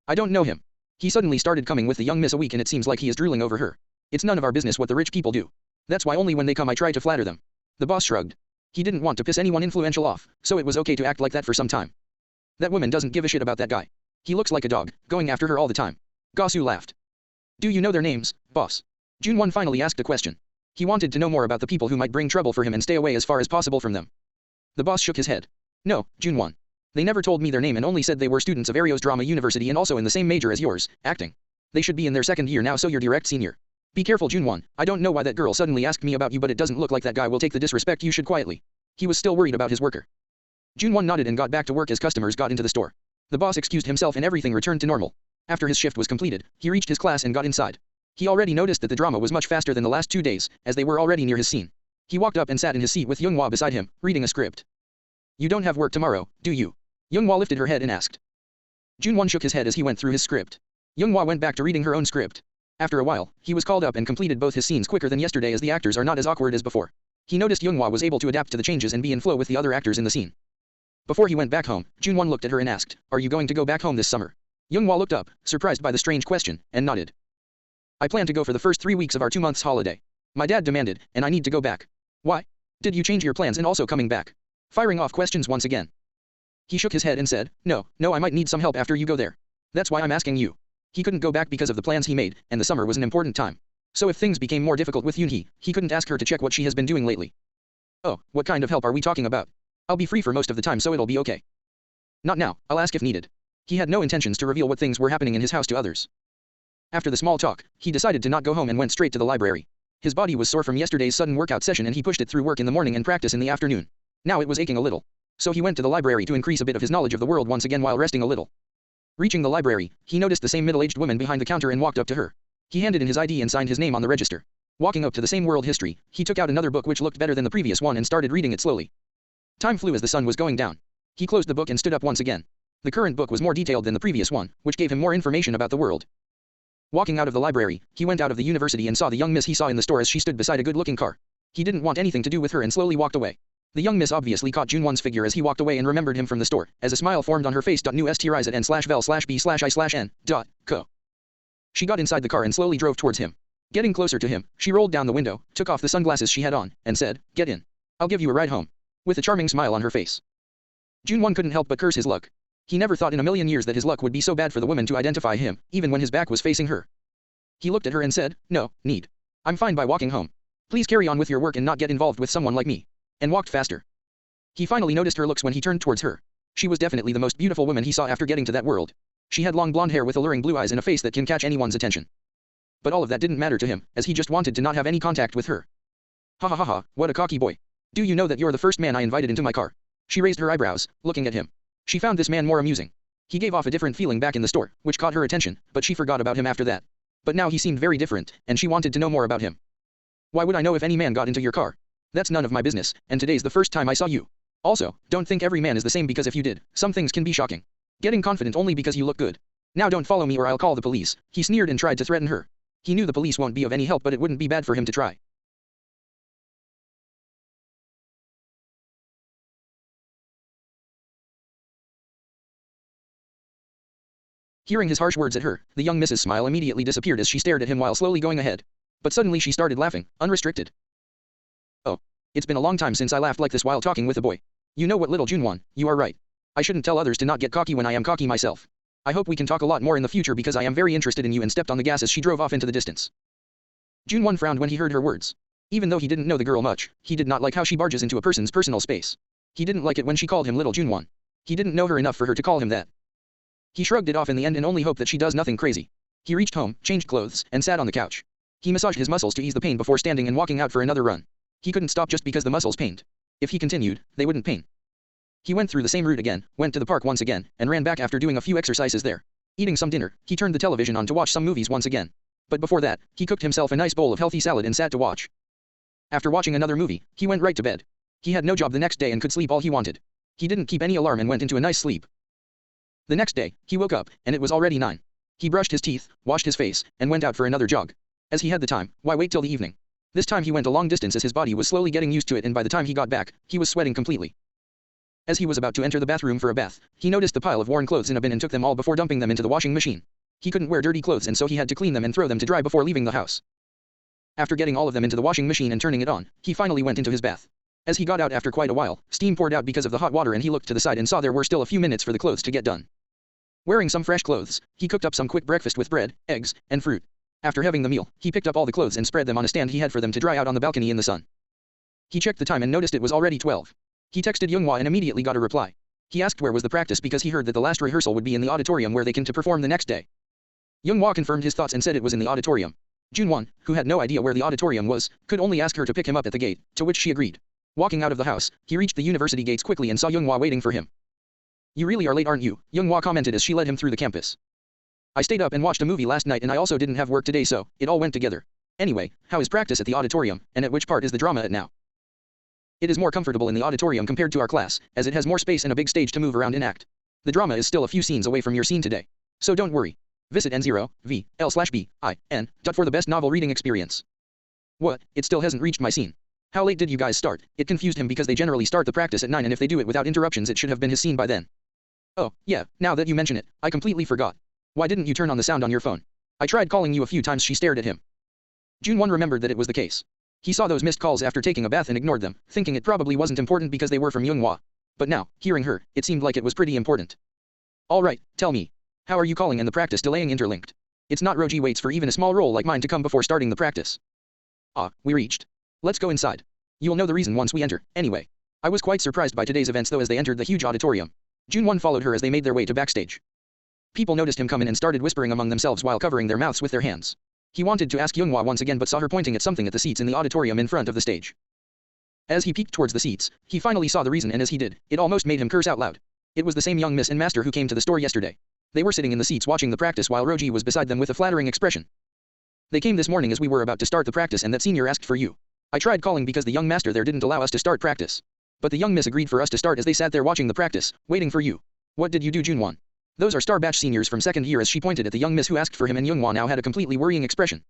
I don't know him. He suddenly started coming with the young miss a week and it seems like he is drooling over her. It's none of our business what the rich people do. That's why only when they come I try to flatter them. The boss shrugged. He didn't want to piss anyone influential off, so it was okay to act like that for some time. That woman doesn't give a shit about that guy. He looks like a dog, going after her all the time. Gosu laughed. Do you know their names, boss? Junwon finally asked a question. He wanted to know more about the people who might bring trouble for him and stay away as far as possible from them. The boss shook his head. No, Junwon. They never told me their name and only said they were students of Ario's Drama University and also in the same major as yours, acting. They should be in their second year now so you're direct senior. Be careful Junwon, I don't know why that girl suddenly asked me about you but it doesn't look like that guy will take the disrespect you should quietly. He was still worried about his worker. Junwon nodded and got back to work as customers got into the store. The boss excused himself and everything returned to normal. After his shift was completed, he reached his class and got inside. He already noticed that the drama was much faster than the last 2 days, as they were already near his scene. He walked up and sat in his seat with Younghwa beside him, reading a script. You don't have work tomorrow, do you? Younghwa lifted her head and asked. Junwon shook his head as he went through his script. Younghwa went back to reading her own script. After a while, he was called up and completed both his scenes quicker than yesterday as the actors are not as awkward as before. He noticed Younghwa was able to adapt to the changes and be in flow with the other actors in the scene. Before he went back home, Junwon looked at her and asked, Are you going to go back home this summer? Younghwa looked up, surprised by the strange question, and nodded. I plan to go for the first 3 weeks of our 2 months holiday. My dad demanded, and I need to go back. Why? Did you change your plans in also coming back? Firing off questions once again. He shook his head and said, No, I might need some help after you go there. That's why I'm asking you. He couldn't go back because of the plans he made, and the summer was an important time. So if things became more difficult with Yoonhee, he couldn't ask her to check what she has been doing lately. Oh, what kind of help are we talking about? I'll be free for most of the time so it'll be okay. Not now, I'll ask if needed. He had no intentions to reveal what things were happening in his house to others. After the small talk, he decided to not go home and went straight to the library. His body was sore from yesterday's sudden workout session and he pushed it through work in the morning and practice in the afternoon. Now it was aching a little. So he went to the library to increase a bit of his knowledge of the world once again while resting a little. Reaching the library, he noticed the same middle-aged woman behind the counter and walked up to her. He handed in his ID and signed his name on the register. Walking up to the same world history, he took out another book which looked better than the previous one and started reading it slowly. Time flew as the sun was going down. He closed the book and stood up once again. The current book was more detailed than the previous one, which gave him more information about the world. Walking out of the library, he went out of the university and saw the young miss he saw in the store as she stood beside a good-looking car. He didn't want anything to do with her and slowly walked away. The young miss obviously caught Junwon's figure as he walked away and remembered him from the store, as a smile formed on her face. New striz at n/vel/b/i/n.co. She got inside the car and slowly drove towards him. Getting closer to him, she rolled down the window, took off the sunglasses she had on, and said, Get in. I'll give you a ride home. With a charming smile on her face. Junwon couldn't help but curse his luck. He never thought in a million years that his luck would be so bad for the woman to identify him, even when his back was facing her. He looked at her and said, No, need. I'm fine by walking home. Please carry on with your work and not get involved with someone like me. And walked faster. He finally noticed her looks when he turned towards her. She was definitely the most beautiful woman he saw after getting to that world. She had long blonde hair with alluring blue eyes and a face that can catch anyone's attention. But all of that didn't matter to him, as he just wanted to not have any contact with her. Ha ha ha ha, what a cocky boy. Do you know that you're the first man I invited into my car? She raised her eyebrows, looking at him. She found this man more amusing. He gave off a different feeling back in the store, which caught her attention, but she forgot about him after that. But now he seemed very different, and she wanted to know more about him. Why would I know if any man got into your car? That's none of my business, and today's the first time I saw you. Also, don't think every man is the same because if you did, some things can be shocking. Getting confident only because you look good. Now don't follow me or I'll call the police. He sneered and tried to threaten her. He knew the police won't be of any help but it wouldn't be bad for him to try. Hearing his harsh words at her, the young Mrs. Smile immediately disappeared as she stared at him while slowly going ahead. But suddenly she started laughing, unrestricted. Oh. It's been a long time since I laughed like this while talking with a boy. You know what, little Junwon, you are right. I shouldn't tell others to not get cocky when I am cocky myself. I hope we can talk a lot more in the future because I am very interested in you, and stepped on the gas as she drove off into the distance. Junwon frowned when he heard her words. Even though he didn't know the girl much, he did not like how she barges into a person's personal space. He didn't like it when she called him little Junwon. He didn't know her enough for her to call him that. He shrugged it off in the end and only hoped that she does nothing crazy. He reached home, changed clothes, and sat on the couch. He massaged his muscles to ease the pain before standing and walking out for another run. He couldn't stop just because the muscles pained. If he continued, they wouldn't pain. He went through the same route again, went to the park once again, and ran back after doing a few exercises there. Eating some dinner, he turned the television on to watch some movies once again. But before that, he cooked himself a nice bowl of healthy salad and sat to watch. After watching another movie, he went right to bed. He had no job the next day and could sleep all he wanted. He didn't keep any alarm and went into a nice sleep. The next day, he woke up, and it was already 9. He brushed his teeth, washed his face, and went out for another jog. As he had the time, why wait till the evening? This time he went a long distance as his body was slowly getting used to it, and by the time he got back, he was sweating completely. As he was about to enter the bathroom for a bath, he noticed the pile of worn clothes in a bin and took them all before dumping them into the washing machine. He couldn't wear dirty clothes and so he had to clean them and throw them to dry before leaving the house. After getting all of them into the washing machine and turning it on, he finally went into his bath. As he got out after quite a while, steam poured out because of the hot water and he looked to the side and saw there were still a few minutes for the clothes to get done. Wearing some fresh clothes, he cooked up some quick breakfast with bread, eggs, and fruit. After having the meal, he picked up all the clothes and spread them on a stand he had for them to dry out on the balcony in the sun. He checked the time and noticed it was already 12. He texted Younghwa and immediately got a reply. He asked where was the practice because he heard that the last rehearsal would be in the auditorium where they came to perform the next day. Younghwa confirmed his thoughts and said it was in the auditorium. Junwon, who had no idea where the auditorium was, could only ask her to pick him up at the gate, to which she agreed. Walking out of the house, he reached the university gates quickly and saw Younghwa waiting for him. You really are late, aren't you? Younghwa commented as she led him through the campus. I stayed up and watched a movie last night and I also didn't have work today so, it all went together. Anyway, how is practice at the auditorium, and at which part is the drama at now? It is more comfortable in the auditorium compared to our class, as it has more space and a big stage to move around and act. The drama is still a few scenes away from your scene today. So don't worry. Visit N0VL/BIN. For the best novel reading experience. What? It still hasn't reached my scene. How late did you guys start? It confused him because they generally start the practice at 9 and if they do it without interruptions it should have been his scene by then. Oh, yeah, now that you mention it, I completely forgot. Why didn't you turn on the sound on your phone? I tried calling you a few times. She stared at him. Junwon remembered that it was the case. He saw those missed calls after taking a bath and ignored them, thinking it probably wasn't important because they were from Younghwa. But now, hearing her, it seemed like it was pretty important. Alright, tell me. How are you calling and the practice delaying interlinked? It's not Roji waits for even a small role like mine to come before starting the practice. Ah, we reached. Let's go inside. You'll know the reason once we enter, anyway. I was quite surprised by today's events though as they entered the huge auditorium. Junwon followed her as they made their way to backstage. People noticed him come in and started whispering among themselves while covering their mouths with their hands. He wanted to ask Younghwa once again but saw her pointing at something at the seats in the auditorium in front of the stage. As he peeked towards the seats, he finally saw the reason and as he did, it almost made him curse out loud. It was the same young miss and master who came to the store yesterday. They were sitting in the seats watching the practice while Roji was beside them with a flattering expression. They came this morning as we were about to start the practice and that senior asked for you. I tried calling because the young master there didn't allow us to start practice. But the young miss agreed for us to start as they sat there watching the practice, waiting for you. What did you do, Junwon? Those are star batch seniors from second year as she pointed at the young miss who asked for him and Younghwa now had a completely worrying expression.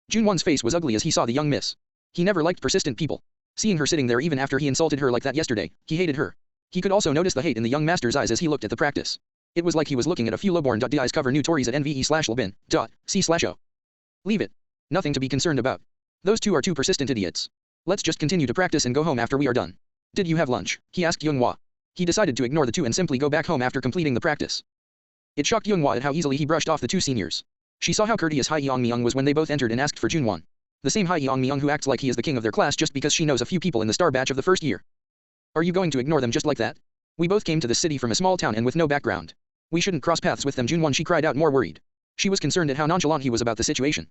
Junwon's face was ugly as he saw the young miss. He never liked persistent people. Seeing her sitting there even after he insulted her like that yesterday, he hated her. He could also notice the hate in the young master's eyes as he looked at the practice. It was like he was looking at a few lowborn .di's cover new Tories at NVE/Lbin.C/O. Leave it. Nothing to be concerned about. Those two are two persistent idiots. Let's just continue to practice and go home after we are done. Did you have lunch? He asked Younghwa. He decided to ignore the two and simply go back home after completing the practice. It shocked Younghwa at how easily he brushed off the two seniors. She saw how courteous Hai Yeongmyeong was when they both entered and asked for Junwon. The same Hai Yeongmyeong who acts like he is the king of their class just because she knows a few people in the star batch of the first year. Are you going to ignore them just like that? We both came to this city from a small town and with no background. We shouldn't cross paths with them, Junwon, she cried out more worried. She was concerned at how nonchalant he was about the situation.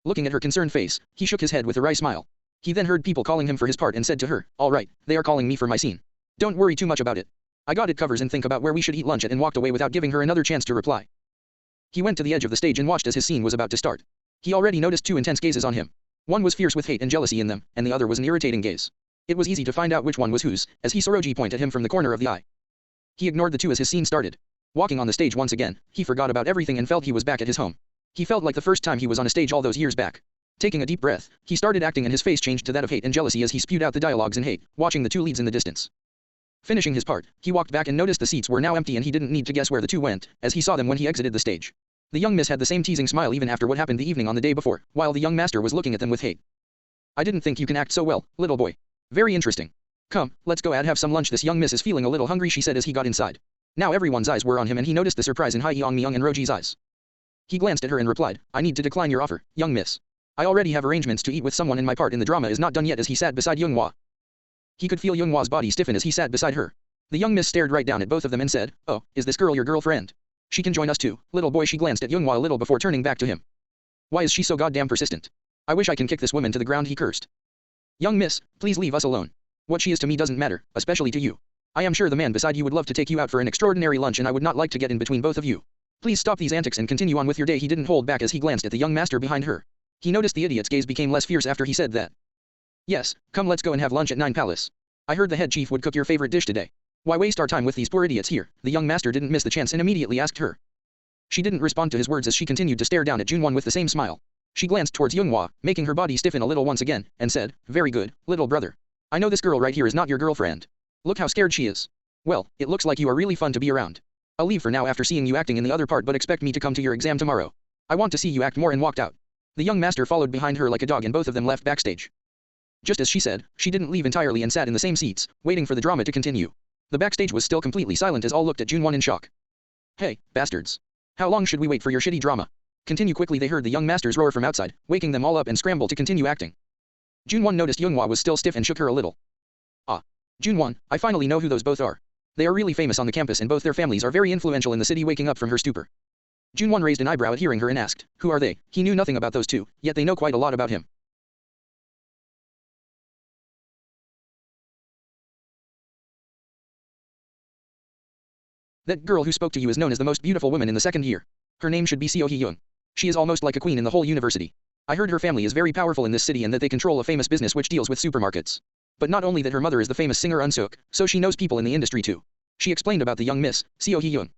Looking at her concerned face, he shook his head with a wry smile. He then heard people calling him for his part and said to her, all right, they are calling me for my scene. Don't worry too much about it. I got it covers and think about where we should eat lunch at and walked away without giving her another chance to reply. He went to the edge of the stage and watched as his scene was about to start. He already noticed two intense gazes on him. One was fierce with hate and jealousy in them, and the other was an irritating gaze. It was easy to find out which one was whose, as he saw Roji point at him from the corner of the eye. He ignored the two as his scene started. Walking on the stage once again, he forgot about everything and felt he was back at his home. He felt like the first time he was on a stage all those years back. Taking a deep breath, he started acting and his face changed to that of hate and jealousy as he spewed out the dialogues in hate, watching the two leads in the distance. Finishing his part, he walked back and noticed the seats were now empty and he didn't need to guess where the two went, as he saw them when he exited the stage. The young miss had the same teasing smile even after what happened the evening on the day before, while the young master was looking at them with hate. I didn't think you can act so well, little boy. Very interesting. Come, let's go have some lunch. This young miss is feeling a little hungry, she said as he got inside. Now everyone's eyes were on him and he noticed the surprise in Hai Yeongmyeong and Roji's eyes. He glanced at her and replied, I need to decline your offer, young miss. I already have arrangements to eat with someone and my part in the drama is not done yet as he sat beside Younghwa. He could feel Younghwa's body stiffen as he sat beside her. The young miss stared right down at both of them and said, oh, is this girl your girlfriend? She can join us too, little boy. She glanced at Younghwa a little before turning back to him. Why is she so goddamn persistent? I wish I can kick this woman to the ground, he cursed. Young miss, please leave us alone. What she is to me doesn't matter, especially to you. I am sure the man beside you would love to take you out for an extraordinary lunch and I would not like to get in between both of you. Please stop these antics and continue on with your day. He didn't hold back as he glanced at the young master behind her. He noticed the idiot's gaze became less fierce after he said that. Yes, come let's go and have lunch at 9 Palace. I heard the head chief would cook your favorite dish today. Why waste our time with these poor idiots here? The young master didn't miss the chance and immediately asked her. She didn't respond to his words as she continued to stare down at Junwon with the same smile. She glanced towards Younghwa, making her body stiffen a little once again, and said, "Very good, little brother. I know this girl right here is not your girlfriend. Look how scared she is. Well, it looks like you are really fun to be around. I'll leave for now after seeing you acting in the other part, but expect me to come to your exam tomorrow. I want to see you act more," and walked out. The young master followed behind her like a dog and both of them left backstage. Just as she said, she didn't leave entirely and sat in the same seats, waiting for the drama to continue. The backstage was still completely silent as all looked at Junwon in shock. "Hey, bastards. How long should we wait for your shitty drama? Continue quickly," they heard the young masters roar from outside, waking them all up and scramble to continue acting. Junwon noticed Younghwa was still stiff and shook her a little. "Ah. Junwon, I finally know who those both are. They are really famous on the campus and both their families are very influential in the city." Waking up from her stupor, Junwon raised an eyebrow at hearing her and asked, "Who are they?" He knew nothing about those two, yet they know quite a lot about him. "That girl who spoke to you is known as the most beautiful woman in the second year. Her name should be Seo Hee-young. She is almost like a queen in the whole university. I heard her family is very powerful in this city and that they control a famous business which deals with supermarkets. But not only that, her mother is the famous singer Eun-sook, so she knows people in the industry too." She explained about the young Miss, Seo Hee-young.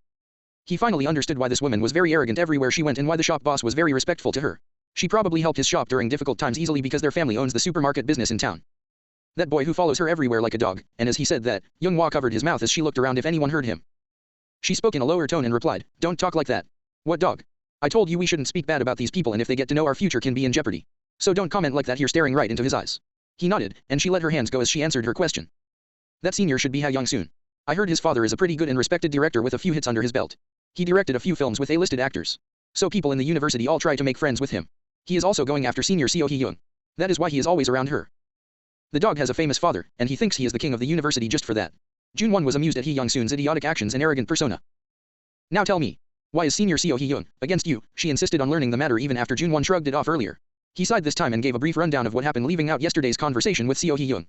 He finally understood why this woman was very arrogant everywhere she went and why the shop boss was very respectful to her. She probably helped his shop during difficult times easily because their family owns the supermarket business in town. That boy who follows her everywhere like a dog, and as he said that, Younghwa covered his mouth as she looked around if anyone heard him. She spoke in a lower tone and replied, "Don't talk like that. What dog? I told you we shouldn't speak bad about these people, and if they get to know, our future can be in jeopardy. So don't comment like that." Here, staring right into his eyes. He nodded, and she let her hands go as she answered her question. "That senior should be Ha Young-soon. I heard his father is a pretty good and respected director with a few hits under his belt. He directed a few films with A-listed actors. So people in the university all try to make friends with him. He is also going after senior Seo Hee-young. That is why he is always around her. The dog has a famous father, and he thinks he is the king of the university just for that." Junwon was amused at Hee Young-soon's idiotic actions and arrogant persona. "Now tell me, why is senior Seo Hee-young against you?" She insisted on learning the matter even after Junwon shrugged it off earlier. He sighed this time and gave a brief rundown of what happened, leaving out yesterday's conversation with Seo Hee-young.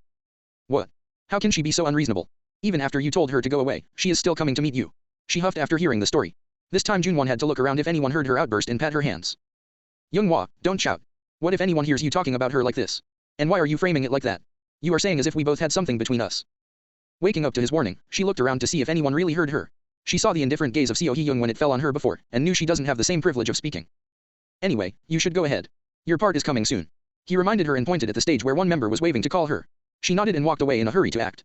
"What? How can she be so unreasonable? Even after you told her to go away, she is still coming to meet you." She huffed after hearing the story. This time Junwon had to look around if anyone heard her outburst and pat her hands. "Younghwa, don't shout. What if anyone hears you talking about her like this? And why are you framing it like that? You are saying as if we both had something between us." Waking up to his warning, she looked around to see if anyone really heard her. She saw the indifferent gaze of Seo Hee-young when it fell on her before, and knew she doesn't have the same privilege of speaking. "Anyway, you should go ahead. Your part is coming soon." He reminded her and pointed at the stage where one member was waving to call her. She nodded and walked away in a hurry to act.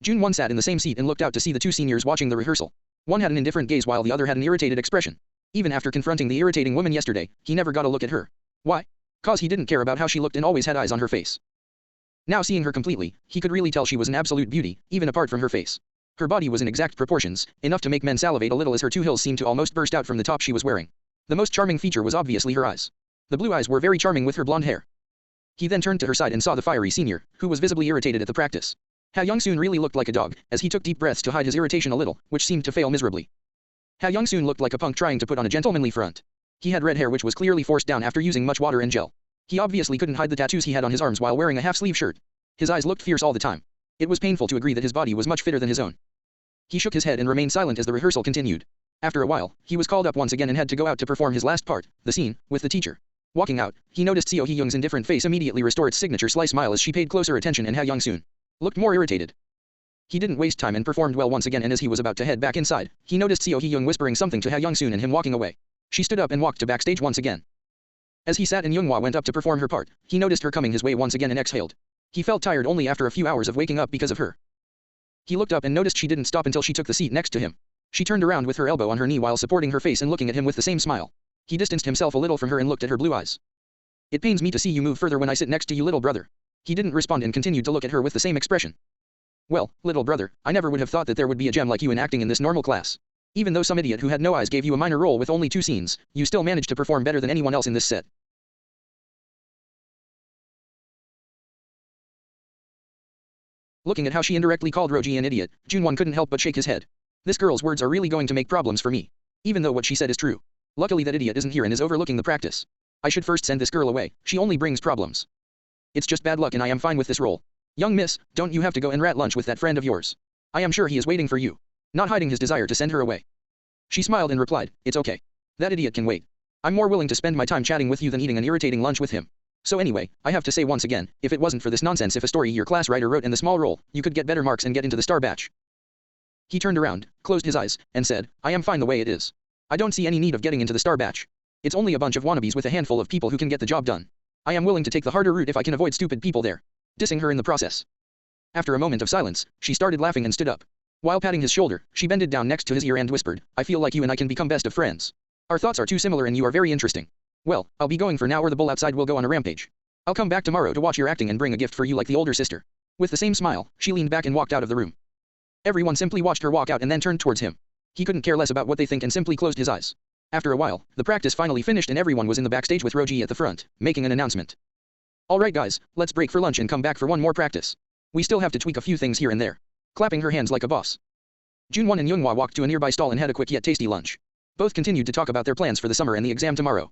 Junwon sat in the same seat and looked out to see the two seniors watching the rehearsal. One had an indifferent gaze while the other had an irritated expression. Even after confronting the irritating woman yesterday, he never got a look at her. Why? 'Cause he didn't care about how she looked and always had eyes on her face. Now seeing her completely, he could really tell she was an absolute beauty, even apart from her face. Her body was in exact proportions, enough to make men salivate a little as her two hills seemed to almost burst out from the top she was wearing. The most charming feature was obviously her eyes. The blue eyes were very charming with her blonde hair. He then turned to her side and saw the fiery senior, who was visibly irritated at the practice. Ha Young-soon really looked like a dog, as he took deep breaths to hide his irritation a little, which seemed to fail miserably. Ha Young-soon looked like a punk trying to put on a gentlemanly front. He had red hair which was clearly forced down after using much water and gel. He obviously couldn't hide the tattoos he had on his arms while wearing a half-sleeve shirt. His eyes looked fierce all the time. It was painful to agree that his body was much fitter than his own. He shook his head and remained silent as the rehearsal continued. After a while, he was called up once again and had to go out to perform his last part, the scene, with the teacher. Walking out, he noticed Seo Hee-young's indifferent face immediately restore its signature sly smile as she paid closer attention, and Ha Young-soon looked more irritated. He didn't waste time and performed well once again, and as he was about to head back inside, he noticed Seo Hee-young whispering something to Ha Young-soon and him walking away. She stood up and walked to backstage once again. As he sat and Younghwa went up to perform her part, he noticed her coming his way once again and exhaled. He felt tired only after a few hours of waking up because of her. He looked up and noticed she didn't stop until she took the seat next to him. She turned around with her elbow on her knee while supporting her face and looking at him with the same smile. He distanced himself a little from her and looked at her blue eyes. "It pains me to see you move further when I sit next to you, little brother." He didn't respond and continued to look at her with the same expression. "Well, little brother, I never would have thought that there would be a gem like you in acting in this normal class. Even though some idiot who had no eyes gave you a minor role with only 2 scenes, you still managed to perform better than anyone else in this set." Looking at how she indirectly called Roji an idiot, Junwon couldn't help but shake his head. This girl's words are really going to make problems for me. Even though what she said is true. Luckily that idiot isn't here and is overlooking the practice. I should first send this girl away, she only brings problems. It's just bad luck and I am fine with this role. Young miss, don't you have to go and rat lunch with that friend of yours? I am sure he is waiting for you. Not hiding his desire to send her away. She smiled and replied, "It's okay. That idiot can wait. I'm more willing to spend my time chatting with you than eating an irritating lunch with him. So anyway, I have to say once again, if it wasn't for this nonsense, if a story your class writer wrote in the small role, you could get better marks and get into the star batch." He turned around, closed his eyes, and said, "I am fine the way it is. I don't see any need of getting into the star batch. It's only a bunch of wannabes with a handful of people who can get the job done. I am willing to take the harder route if I can avoid stupid people there. Dissing her in the process. After a moment of silence, she started laughing and stood up. While patting his shoulder, she bended down next to his ear and whispered, I feel like you and I can become best of friends. Our thoughts are too similar and you are very interesting. Well, I'll be going for now or the bull outside will go on a rampage. I'll come back tomorrow to watch your acting and bring a gift for you like the older sister. With the same smile, she leaned back and walked out of the room. Everyone simply watched her walk out and then turned towards him. He couldn't care less about what they think and simply closed his eyes. After a while, the practice finally finished and everyone was in the backstage with Roji at the front, making an announcement. Alright guys, let's break for lunch and come back for one more practice. We still have to tweak a few things here and there. Clapping her hands like a boss. Junwon and Yoonghwa walked to a nearby stall and had a quick yet tasty lunch. Both continued to talk about their plans for the summer and the exam tomorrow.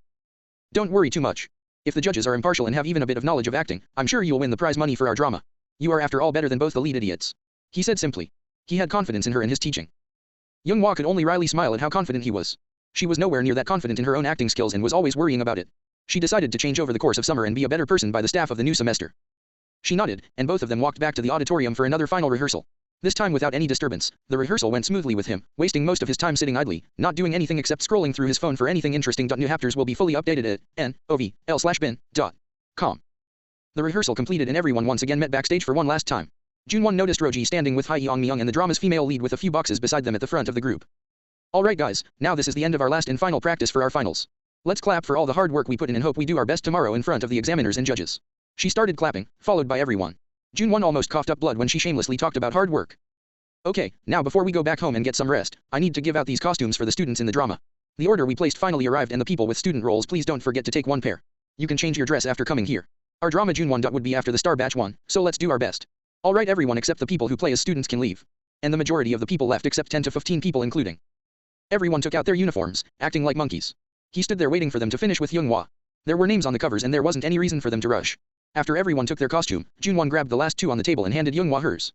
Don't worry too much. If the judges are impartial and have even a bit of knowledge of acting, I'm sure you'll win the prize money for our drama. You are after all better than both the lead idiots. He said simply. He had confidence in her and his teaching. Yoonghwa could only wryly smile at how confident he was. She was nowhere near that confident in her own acting skills and was always worrying about it. She decided to change over the course of summer and be a better person by the staff of the new semester. She nodded, and both of them walked back to the auditorium for another final rehearsal. This time without any disturbance, the rehearsal went smoothly with him, wasting most of his time sitting idly, not doing anything except scrolling through his phone for anything interesting. New chapters will be fully updated at novl/bin.com. The rehearsal completed and everyone once again met backstage for one last time. Junwon noticed Roji standing with Hye Yeong-myung and the drama's female lead with a few boxes beside them at the front of the group. Alright guys, now this is the end of our last and final practice for our finals. Let's clap for all the hard work we put in and hope we do our best tomorrow in front of the examiners and judges. She started clapping, followed by everyone. Junwon almost coughed up blood when she shamelessly talked about hard work. Okay, now before we go back home and get some rest, I need to give out these costumes for the students in the drama. The order we placed finally arrived and the people with student roles, please don't forget to take one pair. You can change your dress after coming here. Our drama Junwon would be after the star batch 1, so let's do our best. Alright, everyone except the people who play as students can leave. And the majority of the people left except 10 to 15 people including. Everyone took out their uniforms, acting like monkeys. He stood there waiting for them to finish with Yoonghwa. There were names on the covers and there wasn't any reason for them to rush. After everyone took their costume, Junwon grabbed the last two on the table and handed Yoonghwa hers.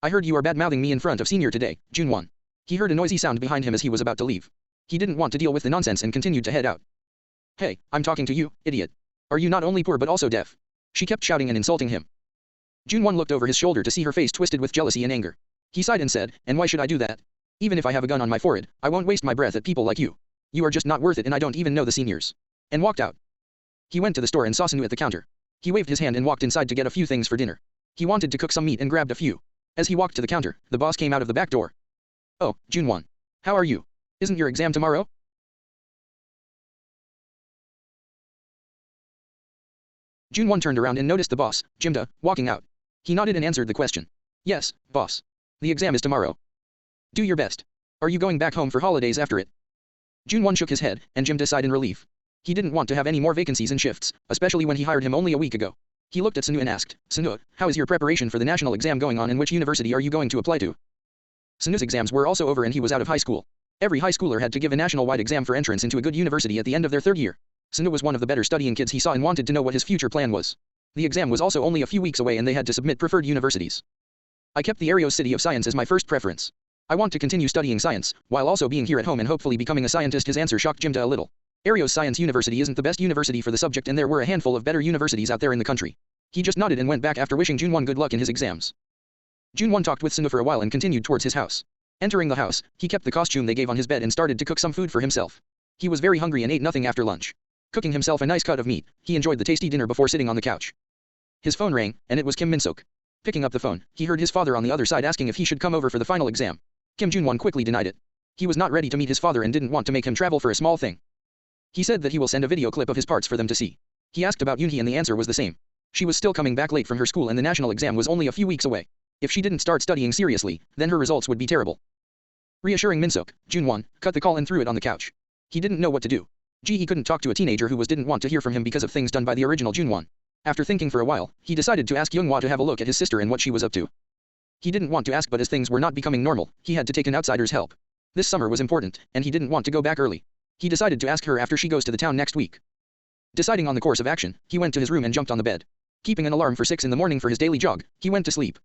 I heard you are bad-mouthing me in front of senior today, Junwon. He heard a noisy sound behind him as he was about to leave. He didn't want to deal with the nonsense and continued to head out. Hey, I'm talking to you, idiot. Are you not only poor but also deaf? She kept shouting and insulting him. Junwon looked over his shoulder to see her face twisted with jealousy and anger. He sighed and said, and why should I do that? Even if I have a gun on my forehead, I won't waste my breath at people like you. You are just not worth it and I don't even know the seniors. And walked out. He went to the store and saw Sunu at the counter. He waved his hand and walked inside to get a few things for dinner. He wanted to cook some meat and grabbed a few. As he walked to the counter, the boss came out of the back door. Oh, Junwon. How are you? Isn't your exam tomorrow? Junwon turned around and noticed the boss, Jimda, walking out. He nodded and answered the question. Yes, boss. The exam is tomorrow. Do your best. Are you going back home for holidays after it? Junwon shook his head, and Jimda sighed in relief. He didn't want to have any more vacancies and shifts, especially when he hired him only a week ago. He looked at Sunu and asked, Sunu, how is your preparation for the national exam going on and which university are you going to apply to? Sunu's exams were also over and he was out of high school. Every high schooler had to give a national-wide exam for entrance into a good university at the end of their third year. Sunu was one of the better studying kids he saw and wanted to know what his future plan was. The exam was also only a few weeks away and they had to submit preferred universities. I kept the Areos City of Science as my first preference. I want to continue studying science, while also being here at home and hopefully becoming a scientist. His answer shocked Jimda a little. Areos Science University isn't the best university for the subject and there were a handful of better universities out there in the country. He just nodded and went back after wishing Junwon good luck in his exams. Junwon talked with Sunu for a while and continued towards his house. Entering the house, he kept the costume they gave on his bed and started to cook some food for himself. He was very hungry and ate nothing after lunch. Cooking himself a nice cut of meat, he enjoyed the tasty dinner before sitting on the couch. His phone rang, and it was Kim Min-sok. Picking up the phone, he heard his father on the other side asking if he should come over for the final exam. Kim Junwon quickly denied it. He was not ready to meet his father and didn't want to make him travel for a small thing. He said that he will send a video clip of his parts for them to see. He asked about Yoonhee and the answer was the same. She was still coming back late from her school and the national exam was only a few weeks away. If she didn't start studying seriously, then her results would be terrible. Reassuring Min-sok, Junwon cut the call and threw it on the couch. He didn't know what to do. He couldn't talk to a teenager who didn't want to hear from him because of things done by the original Junwon. After thinking for a while, he decided to ask Yoonghwa to have a look at his sister and what she was up to. He didn't want to ask but as things were not becoming normal, he had to take an outsider's help. This summer was important, and he didn't want to go back early. He decided to ask her after she goes to the town next week. Deciding on the course of action, he went to his room and jumped on the bed. Keeping an alarm for 6 in the morning for his daily jog, he went to sleep.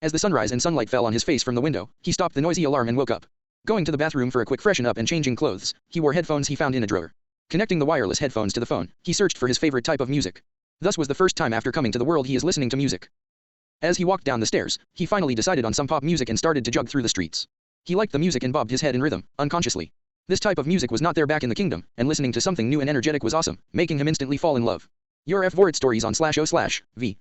As the sunrise and sunlight fell on his face from the window, he stopped the noisy alarm and woke up. Going to the bathroom for a quick freshen up and changing clothes, he wore headphones he found in a drawer. Connecting the wireless headphones to the phone, he searched for his favorite type of music. Thus was the first time after coming to the world he is listening to music. As he walked down the stairs, he finally decided on some pop music and started to jog through the streets. He liked the music and bobbed his head in rhythm, unconsciously. This type of music was not there back in the kingdom, and listening to something new and energetic was awesome, making him instantly fall in love. Your F-Word stories on /o/v/lbn.cm.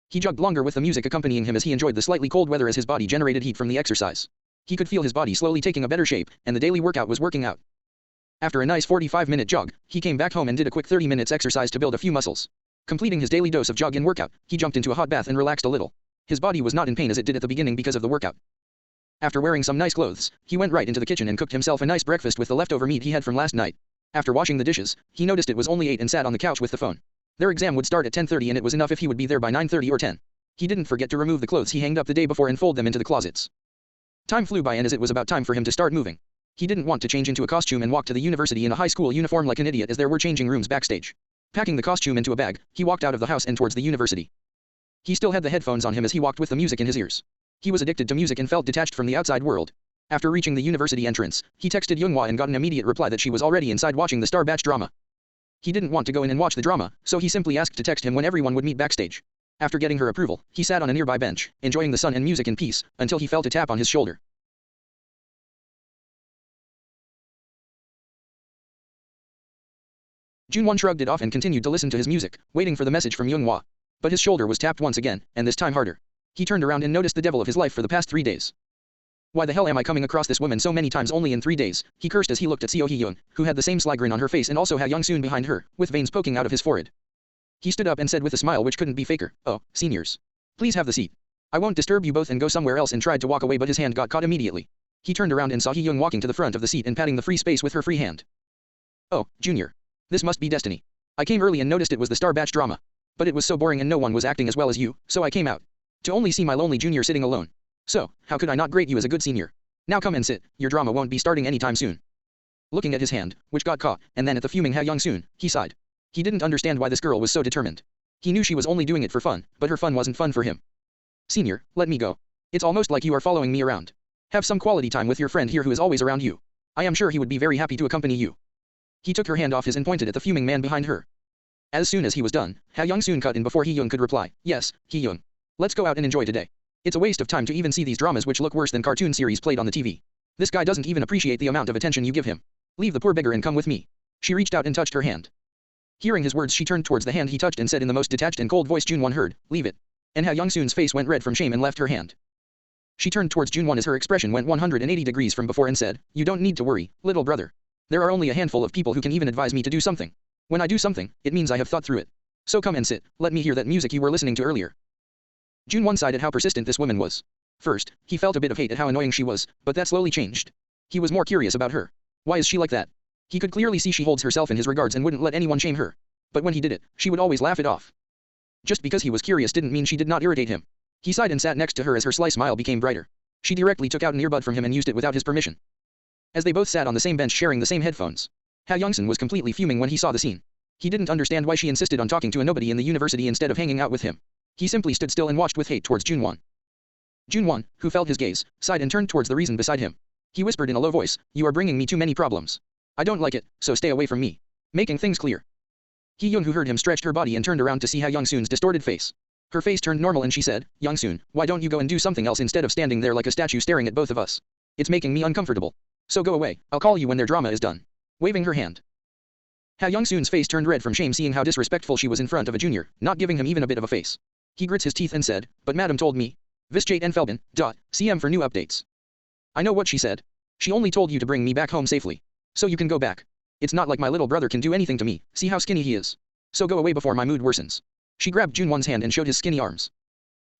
He jogged longer with the music accompanying him as he enjoyed the slightly cold weather as his body generated heat from the exercise. He could feel his body slowly taking a better shape, and the daily workout was working out. After a nice 45-minute jog, he came back home and did a quick 30 minutes exercise to build a few muscles. Completing his daily dose of jog and workout, he jumped into a hot bath and relaxed a little. His body was not in pain as it did at the beginning because of the workout. After wearing some nice clothes, he went right into the kitchen and cooked himself a nice breakfast with the leftover meat he had from last night. After washing the dishes, he noticed it was only 8 and sat on the couch with the phone. Their exam would start at 10:30 and it was enough if he would be there by 9:30 or 10. He didn't forget to remove the clothes he hanged up the day before and fold them into the closets. Time flew by and as it was about time for him to start moving. He didn't want to change into a costume and walk to the university in a high school uniform like an idiot as there were changing rooms backstage. Packing the costume into a bag, he walked out of the house and towards the university. He still had the headphones on him as he walked with the music in his ears. He was addicted to music and felt detached from the outside world. After reaching the university entrance, he texted Yoonghwa and got an immediate reply that she was already inside watching the Star Batch drama. He didn't want to go in and watch the drama, so he simply asked to text him when everyone would meet backstage. After getting her approval, he sat on a nearby bench, enjoying the sun and music in peace, until he felt a tap on his shoulder. Junwon shrugged it off and continued to listen to his music, waiting for the message from Yoonghwa. But his shoulder was tapped once again, and this time harder. He turned around and noticed the devil of his life for the past 3 days. Why the hell am I coming across this woman so many times only in 3 days? He cursed as he looked at Seo Hee-young, who had the same sly grin on her face and also Ha Young-soon behind her, with veins poking out of his forehead. He stood up and said with a smile which couldn't be faker, "Oh, seniors. Please have the seat. I won't disturb you both," and go somewhere else and tried to walk away but his hand got caught immediately. He turned around and saw Hee-young walking to the front of the seat and patting the free space with her free hand. "Oh, Junior. This must be destiny. I came early and noticed it was the Star Batch drama. But it was so boring and no one was acting as well as you, so I came out. To only see my lonely junior sitting alone. So, how could I not grade you as a good senior? Now come and sit, your drama won't be starting anytime soon." Looking at his hand, which got caught, and then at the fuming Ha Young-soon, he sighed. He didn't understand why this girl was so determined. He knew she was only doing it for fun, but her fun wasn't fun for him. "Senior, let me go. It's almost like you are following me around. Have some quality time with your friend here who is always around you. I am sure he would be very happy to accompany you." He took her hand off his and pointed at the fuming man behind her. As soon as he was done, Ha Young-soon cut in before Hee-young could reply, "Yes, Hee-young. Let's go out and enjoy today. It's a waste of time to even see these dramas which look worse than cartoon series played on the TV. This guy doesn't even appreciate the amount of attention you give him. Leave the poor beggar and come with me." She reached out and touched her hand. Hearing his words, she turned towards the hand he touched and said in the most detached and cold voice Junwon heard, "Leave it." And Ha Young-soon's face went red from shame and left her hand. She turned towards Junwon as her expression went 180 degrees from before and said, "You don't need to worry, little brother. There are only a handful of people who can even advise me to do something. When I do something, it means I have thought through it. So come and sit, let me hear that music you were listening to earlier." Junwon sighed at how persistent this woman was. First, he felt a bit of hate at how annoying she was, but that slowly changed. He was more curious about her. Why is she like that? He could clearly see she holds herself in his regards and wouldn't let anyone shame her. But when he did it, she would always laugh it off. Just because he was curious didn't mean she did not irritate him. He sighed and sat next to her as her sly smile became brighter. She directly took out an earbud from him and used it without his permission. As they both sat on the same bench sharing the same headphones. Ha Young-soon was completely fuming when he saw the scene. He didn't understand why she insisted on talking to a nobody in the university instead of hanging out with him. He simply stood still and watched with hate towards Junwon. Junwon, who felt his gaze, sighed and turned towards the reason beside him. He whispered in a low voice, "You are bringing me too many problems. I don't like it, so stay away from me." Making things clear. Hee-young, who heard him, stretched her body and turned around to see Ha Young-soon's distorted face. Her face turned normal and she said, "Young-soon, why don't you go and do something else instead of standing there like a statue staring at both of us? It's making me uncomfortable. So go away, I'll call you when their drama is done." Waving her hand. Ha Young-soon's face turned red from shame seeing how disrespectful she was in front of a junior, not giving him even a bit of a face. He grits his teeth and said, "But madam told me. Visjate and Felbin, CM for new updates." "I know what she said. She only told you to bring me back home safely. So you can go back. It's not like my little brother can do anything to me, see how skinny he is. So go away before my mood worsens." She grabbed Junwon's hand and showed his skinny arms.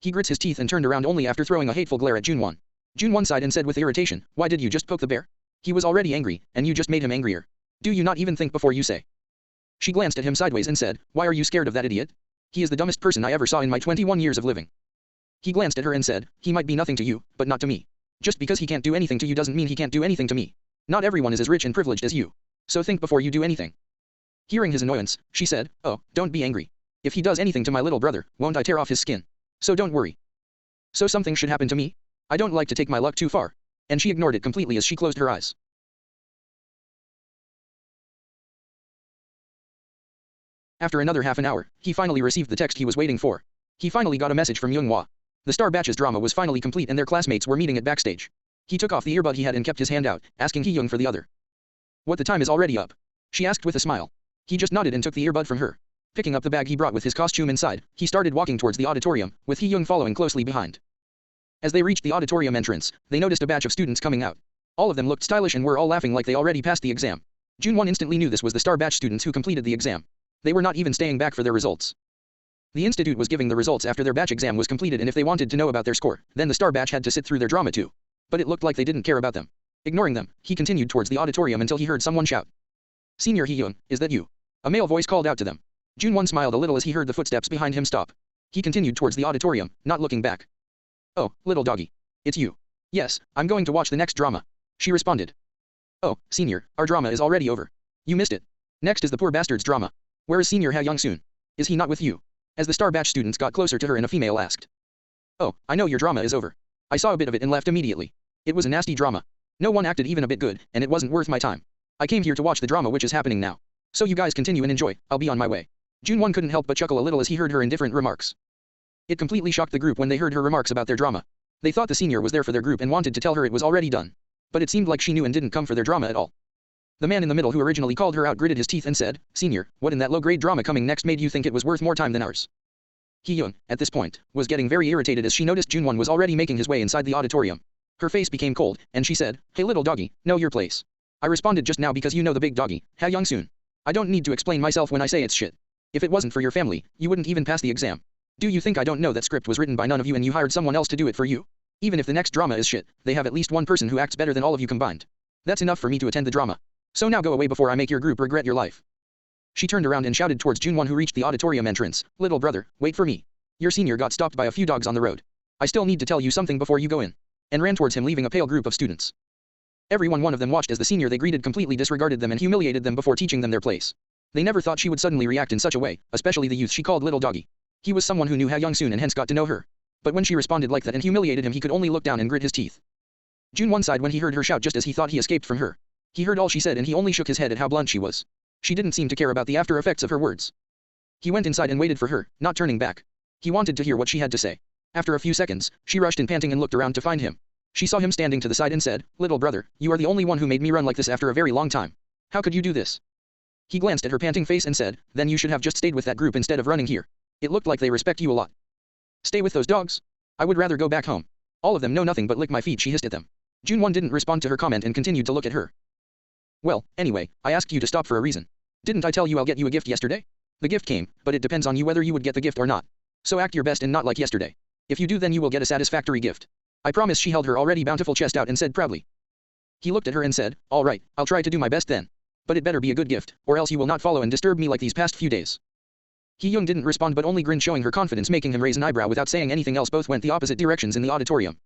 He grits his teeth and turned around only after throwing a hateful glare at Junwon. Junwon sighed and said with irritation, "Why did you just poke the bear? He was already angry, and you just made him angrier. Do you not even think before you say?" She glanced at him sideways and said, "Why are you scared of that idiot? He is the dumbest person I ever saw in my 21 years of living." He glanced at her and said, "He might be nothing to you, but not to me. Just because he can't do anything to you doesn't mean he can't do anything to me. Not everyone is as rich and privileged as you. So think before you do anything." Hearing his annoyance, she said, "Oh, don't be angry. If he does anything to my little brother, won't I tear off his skin? So don't worry. So something should happen to me? I don't like to take my luck too far." And she ignored it completely as she closed her eyes. After another half an hour, he finally received the text he was waiting for. He finally got a message from Yoonghwa. The Star Batch's drama was finally complete and their classmates were meeting at backstage. He took off the earbud he had and kept his hand out, asking Hee-young for the other. What, the time is already up? She asked with a smile. He just nodded and took the earbud from her. Picking up the bag he brought with his costume inside, he started walking towards the auditorium, with Hee-young following closely behind. As they reached the auditorium entrance, they noticed a batch of students coming out. All of them looked stylish and were all laughing like they already passed the exam. Junwon instantly knew this was the star batch students who completed the exam. They were not even staying back for their results. The institute was giving the results after their batch exam was completed, and if they wanted to know about their score, then the star batch had to sit through their drama too. But it looked like they didn't care about them. Ignoring them, he continued towards the auditorium until he heard someone shout. "Senior Hee-young, is that you?" A male voice called out to them. Junwon smiled a little as he heard the footsteps behind him stop. He continued towards the auditorium, not looking back. "Oh, little doggy. It's you." "Yes, I'm going to watch the next drama," she responded. "Oh, senior, our drama is already over. You missed it. Next is the poor bastard's drama. Where is senior Ha-young-soon? Is he not with you?" As the star batch students got closer to her and a female asked. "Oh, I know your drama is over. I saw a bit of it and left immediately. It was a nasty drama. No one acted even a bit good, and it wasn't worth my time. I came here to watch the drama which is happening now. So you guys continue and enjoy, I'll be on my way." Junwon couldn't help but chuckle a little as he heard her indifferent remarks. It completely shocked the group when they heard her remarks about their drama. They thought the senior was there for their group and wanted to tell her it was already done. But it seemed like she knew and didn't come for their drama at all. The man in the middle who originally called her out gritted his teeth and said, "Senior, what in that low-grade drama coming next made you think it was worth more time than ours?" Hee-young, at this point, was getting very irritated as she noticed Junwon was already making his way inside the auditorium. Her face became cold, and she said, "Hey little doggy, know your place. I responded just now because you know the big doggy, Ha-young-soon. I don't need to explain myself when I say it's shit. If it wasn't for your family, you wouldn't even pass the exam. Do you think I don't know that script was written by none of you and you hired someone else to do it for you? Even if the next drama is shit, they have at least one person who acts better than all of you combined. That's enough for me to attend the drama. So now go away before I make your group regret your life." She turned around and shouted towards Junwon who reached the auditorium entrance, "Little brother, wait for me. Your senior got stopped by a few dogs on the road. I still need to tell you something before you go in," and ran towards him leaving a pale group of students. One of them watched as the senior they greeted completely disregarded them and humiliated them before teaching them their place. They never thought she would suddenly react in such a way, especially the youth she called little doggy. He was someone who knew Ha-young-soon and hence got to know her. But when she responded like that and humiliated him, he could only look down and grit his teeth. Junwon sighed when he heard her shout just as he thought he escaped from her. He heard all she said and he only shook his head at how blunt she was. She didn't seem to care about the after effects of her words. He went inside and waited for her, not turning back. He wanted to hear what she had to say. After a few seconds, she rushed in panting and looked around to find him. She saw him standing to the side and said, "Little brother, you are the only one who made me run like this after a very long time. How could you do this?" He glanced at her panting face and said, "Then you should have just stayed with that group instead of running here. It looked like they respect you a lot." "Stay with those dogs? I would rather go back home. All of them know nothing but lick my feet," she hissed at them. Junwon didn't respond to her comment and continued to look at her. "Well, anyway, I asked you to stop for a reason. Didn't I tell you I'll get you a gift yesterday? The gift came, but it depends on you whether you would get the gift or not. So act your best and not like yesterday. If you do, then you will get a satisfactory gift. I promise." She held her already bountiful chest out and said proudly. He looked at her and said, "All right, I'll try to do my best then. But it better be a good gift, or else you will not follow and disturb me like these past few days." Hee-young didn't respond but only grinned, showing her confidence, making him raise an eyebrow without saying anything else. Both went the opposite directions in the auditorium.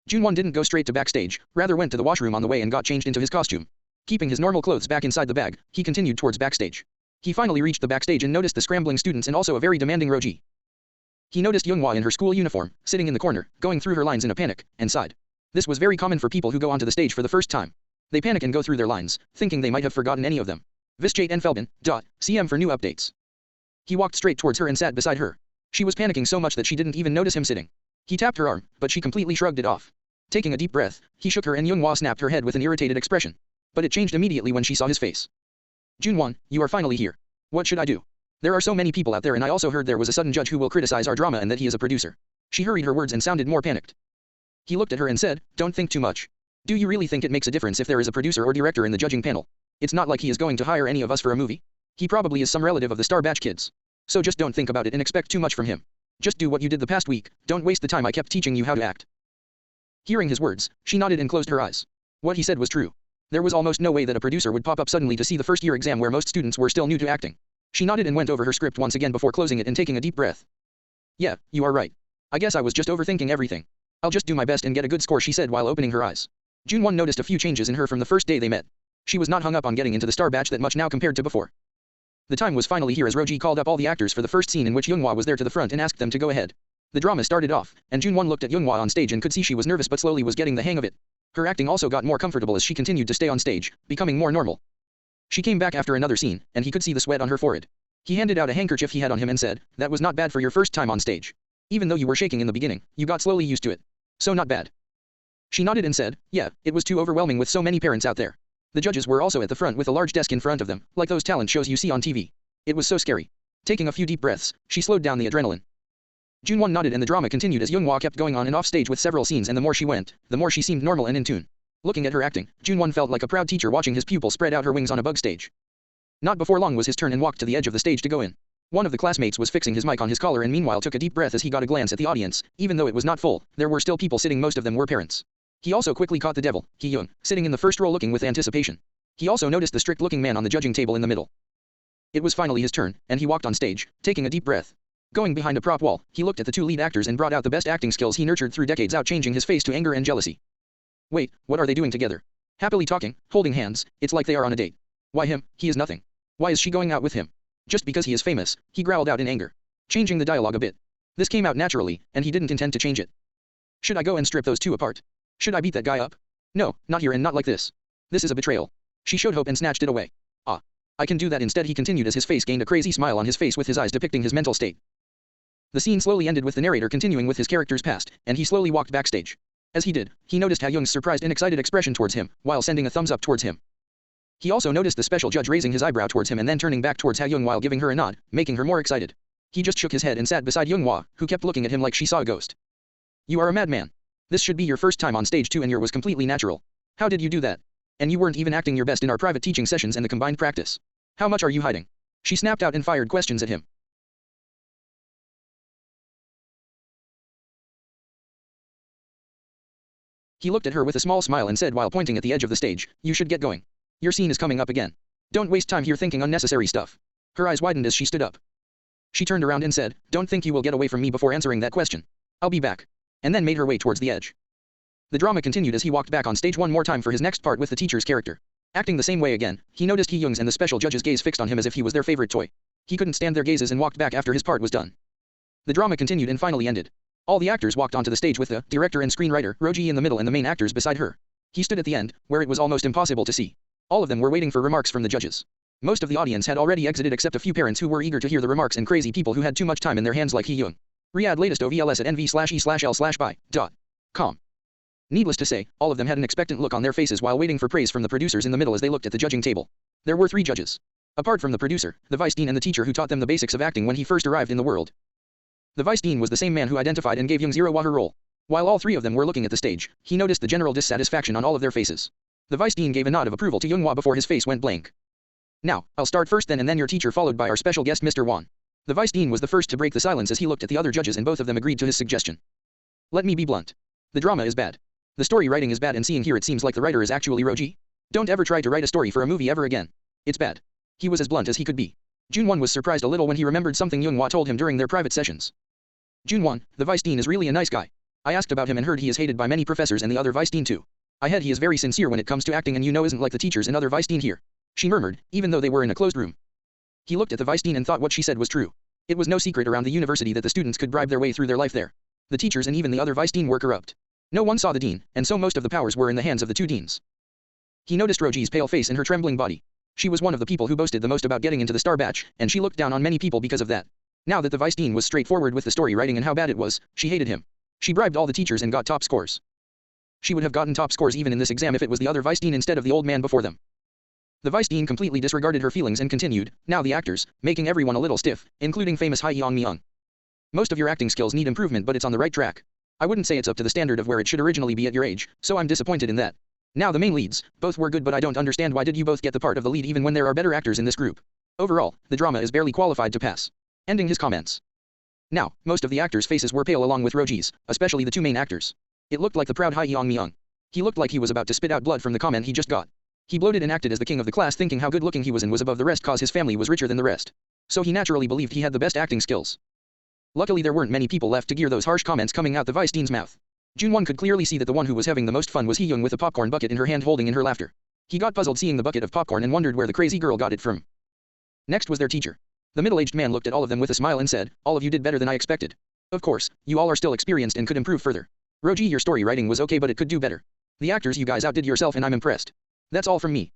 Junwon didn't go straight to backstage, rather went to the washroom on the way and got changed into his costume. Keeping his normal clothes back inside the bag, he continued towards backstage. He finally reached the backstage and noticed the scrambling students and also a very demanding Roji. He noticed Younghwa in her school uniform, sitting in the corner, going through her lines in a panic, and sighed. This was very common for people who go onto the stage for the first time. They panic and go through their lines, thinking they might have forgotten any of them. Visjate and Felbin, CM for new updates. He walked straight towards her and sat beside her. She was panicking so much that she didn't even notice him sitting. He tapped her arm, but she completely shrugged it off. Taking a deep breath, he shook her and Younghwa snapped her head with an irritated expression. But it changed immediately when she saw his face. "Junwon, you are finally here. What should I do? There are so many people out there, and I also heard there was a sudden judge who will criticize our drama and that he is a producer." She hurried her words and sounded more panicked. He looked at her and said, "Don't think too much. Do you really think it makes a difference if there is a producer or director in the judging panel? It's not like he is going to hire any of us for a movie. He probably is some relative of the Star Batch kids. So just don't think about it and expect too much from him. Just do what you did the past week, don't waste the time I kept teaching you how to act." Hearing his words, she nodded and closed her eyes. What he said was true. There was almost no way that a producer would pop up suddenly to see the first year exam where most students were still new to acting. She nodded and went over her script once again before closing it and taking a deep breath. "Yeah, you are right. I guess I was just overthinking everything. I'll just do my best and get a good score," she said while opening her eyes. Junwon noticed a few changes in her from the first day they met. She was not hung up on getting into the Star Batch that much now compared to before. The time was finally here as Roji called up all the actors for the first scene in which Younghwa was there to the front and asked them to go ahead. The drama started off, and Junwon looked at Younghwa on stage and could see she was nervous but slowly was getting the hang of it. Her acting also got more comfortable as she continued to stay on stage, becoming more normal. She came back after another scene, and he could see the sweat on her forehead. He handed out a handkerchief he had on him and said, "That was not bad for your first time on stage. Even though you were shaking in the beginning, you got slowly used to it. So not bad." She nodded and said, "Yeah, it was too overwhelming with so many parents out there." The judges were also at the front with a large desk in front of them, like those talent shows you see on TV. It was so scary. Taking a few deep breaths, she slowed down the adrenaline. Junwon nodded and the drama continued as Younghwa kept going on and off stage with several scenes, and the more she went, the more she seemed normal and in tune. Looking at her acting, Junwon felt like a proud teacher watching his pupil spread out her wings on a bug stage. Not before long was his turn and walked to the edge of the stage to go in. One of the classmates was fixing his mic on his collar and meanwhile took a deep breath as he got a glance at the audience. Even though it was not full, there were still people sitting, most of them were parents. He also quickly caught the devil, Hee-young, sitting in the first row looking with anticipation. He also noticed the strict-looking man on the judging table in the middle. It was finally his turn, and he walked on stage, taking a deep breath. Going behind a prop wall, he looked at the two lead actors and brought out the best acting skills he nurtured through decades, out changing his face to anger and jealousy. Wait, what are they doing together? Happily talking, holding hands, it's like they are on a date. Why him? He is nothing. Why is she going out with him? Just because he is famous, he growled out in anger. Changing the dialogue a bit. This came out naturally, and he didn't intend to change it. Should I go and strip those two apart? Should I beat that guy up? No, not here and not like this. This is a betrayal. She showed hope and snatched it away. Ah. I can do that instead, he continued as his face gained a crazy smile on his face with his eyes depicting his mental state. The scene slowly ended with the narrator continuing with his character's past, and he slowly walked backstage. As he did, he noticed Ha-young's surprised and excited expression towards him, while sending a thumbs up towards him. He also noticed the special judge raising his eyebrow towards him and then turning back towards Ha-young while giving her a nod, making her more excited. He just shook his head and sat beside Younghwa, who kept looking at him like she saw a ghost. You are a madman. This should be your first time on stage too, and your was completely natural. How did you do that? And you weren't even acting your best in our private teaching sessions and the combined practice. How much are you hiding? She snapped out and fired questions at him. He looked at her with a small smile and said while pointing at the edge of the stage, "You should get going. Your scene is coming up again. Don't waste time here thinking unnecessary stuff." Her eyes widened as she stood up. She turned around and said, "Don't think you will get away from me before answering that question. I'll be back." And then made her way towards the edge. The drama continued as he walked back on stage one more time for his next part with the teacher's character. Acting the same way again, he noticed Hee-young's and the special judge's gaze fixed on him as if he was their favorite toy. He couldn't stand their gazes and walked back after his part was done. The drama continued and finally ended. All the actors walked onto the stage with the director and screenwriter, Roji, in the middle and the main actors beside her. He stood at the end, where it was almost impossible to see. All of them were waiting for remarks from the judges. Most of the audience had already exited except a few parents who were eager to hear the remarks and crazy people who had too much time in their hands like Hee-young. Riyadh latest OVLS at nv/e/l/by.com. Needless to say, all of them had an expectant look on their faces while waiting for praise from the producers in the middle as they looked at the judging table. There were 3 judges. Apart from the producer, the vice dean and the teacher who taught them the basics of acting when he first arrived in the world. The vice dean was the same man who identified and gave Young Zero her role. While all 3 of them were looking at the stage, he noticed the general dissatisfaction on all of their faces. The vice dean gave a nod of approval to Younghwa before his face went blank. Now, I'll start first then and then your teacher followed by our special guest Mr. Wan. The vice dean was the first to break the silence as he looked at the other judges and both of them agreed to his suggestion. Let me be blunt. The drama is bad. The story writing is bad and seeing here it seems like the writer is actually Roji. Don't ever try to write a story for a movie ever again. It's bad. He was as blunt as he could be. Junwon was surprised a little when he remembered something Younghwa told him during their private sessions. Junwon, the vice dean is really a nice guy. I asked about him and heard he is hated by many professors and the other vice dean too. I heard he is very sincere when it comes to acting and isn't like the teachers and other vice dean here. She murmured, even though they were in a closed room. He looked at the vice dean and thought what she said was true. It was no secret around the university that the students could bribe their way through their life there. The teachers and even the other vice dean were corrupt. No one saw the dean, and so most of the powers were in the hands of the 2 deans. He noticed Roji's pale face and her trembling body. She was one of the people who boasted the most about getting into the star batch, and she looked down on many people because of that. Now that the vice dean was straightforward with the story writing and how bad it was, she hated him. She bribed all the teachers and got top scores. She would have gotten top scores even in this exam if it was the other vice dean instead of the old man before them. The vice dean completely disregarded her feelings and continued, now the actors, making everyone a little stiff, including famous Hye-young Myung. Most of your acting skills need improvement but it's on the right track. I wouldn't say it's up to the standard of where it should originally be at your age, so I'm disappointed in that. Now the main leads, both were good but I don't understand why did you both get the part of the lead even when there are better actors in this group. Overall, the drama is barely qualified to pass. Ending his comments. Now, most of the actors' faces were pale along with Roji's, especially the 2 main actors. It looked like the proud Hye-young Myung. He looked like he was about to spit out blood from the comment he just got. He bloated and acted as the king of the class thinking how good looking he was and was above the rest cause his family was richer than the rest. So he naturally believed he had the best acting skills. Luckily there weren't many people left to hear those harsh comments coming out the vice dean's mouth. Junwon could clearly see that the one who was having the most fun was Hee-young with a popcorn bucket in her hand holding in her laughter. He got puzzled seeing the bucket of popcorn and wondered where the crazy girl got it from. Next was their teacher. The middle-aged man looked at all of them with a smile and said, all of you did better than I expected. Of course, you all are still experienced and could improve further. Roji, your story writing was okay but it could do better. The actors you guys outdid yourself and I'm impressed. That's all from me.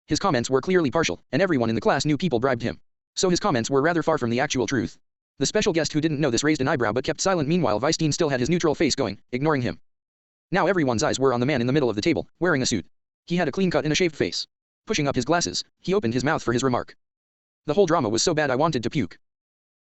His comments were clearly partial, and everyone in the class knew people bribed him. So his comments were rather far from the actual truth. The special guest who didn't know this raised an eyebrow but kept silent. Meanwhile Weisstein still had his neutral face going, ignoring him. Now everyone's eyes were on the man in the middle of the table, wearing a suit. He had a clean cut and a shaved face. Pushing up his glasses, he opened his mouth for his remark. The whole drama was so bad I wanted to puke.